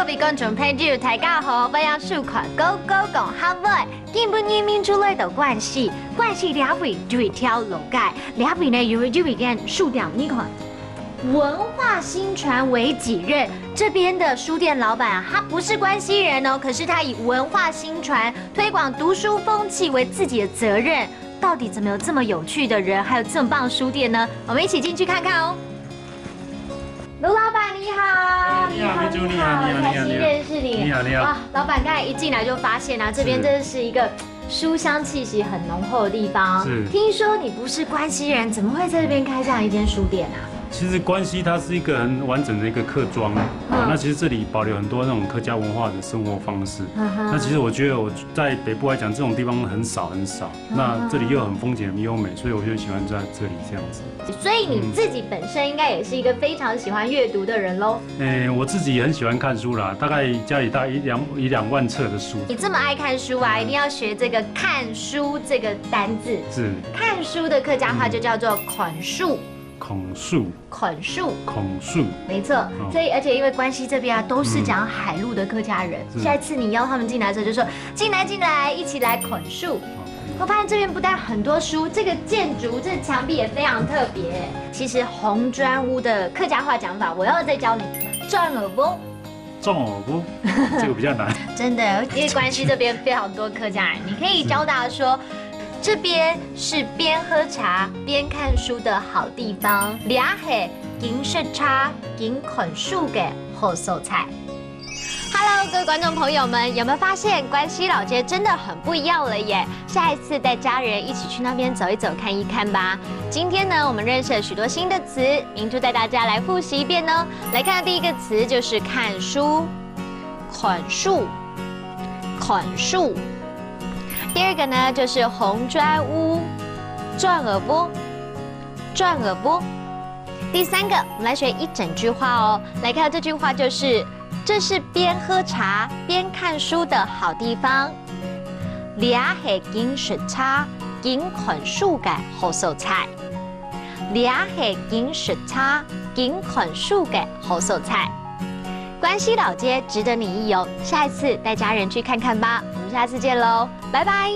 各位观众朋友，大家好，我要收看《高高讲哈话》。基本移民出来的关系两位就会挑楼盖，两位呢就会跟书店，你看。文化新传为己任，这边的书店老板啊，他不是关西人哦，可是他以文化新传推广读书风气为自己的责任。到底怎么有这么有趣的人，还有这么棒的书店呢？我们一起进去看看哦。卢老板你好，你好，明珠你好，很开心认识你。你好，你好。哇，老板刚才一进来就发现啊，这边真的是一个书香气息很浓厚的地方。是。听说你不是关西人，怎么会在这边开这样一间书店啊？其实关西它是一个很完整的一个客庄，那其实这里保留很多那种客家文化的生活方式。那其实我觉得我在北部来讲，这种地方很少。那这里又很风景很优美，所以我就喜欢在这里这样子。所以你自己本身应该也是一个非常喜欢阅读的人喽？我自己也很喜欢看书啦，大概家里大概一两万册的书。你这么爱看书啊，一定要学这个看书这个单字。是。看书的客家话就叫做孔树。孔树，没错。所以，而且因为关西这边啊，都是讲海陆的客家人。下一次你邀他们进来的时候，就说进来，一起来孔树。我发现这边不但很多书，这个建筑、这墙壁也非常特别。其实红砖屋的客家话讲法，我要再教你转耳翁。这个比较难。真的，因为关西这边非常多客家人，你可以教大家说。这边是边喝茶边看书的好地方，俩是边吃茶边看书的好素材。Hello， 各位观众朋友们，有没有发现关西老街真的很不一样了耶？下一次带家人一起去那边走一走、看一看吧。今天呢，我们认识了许多新的词，明珠带大家来复习一遍哦。来看第一个词就是看书，看书。第二个呢，就是红砖屋，转耳波。第三个，我们来学一整句话哦。来看这句话就是：这是边喝茶边看书的好地方。俩是边吃茶边看书的好素材。俩是边吃茶边看书的好素材。关西老街值得你一游，下一次带家人去看看吧。我们下次见喽，拜拜。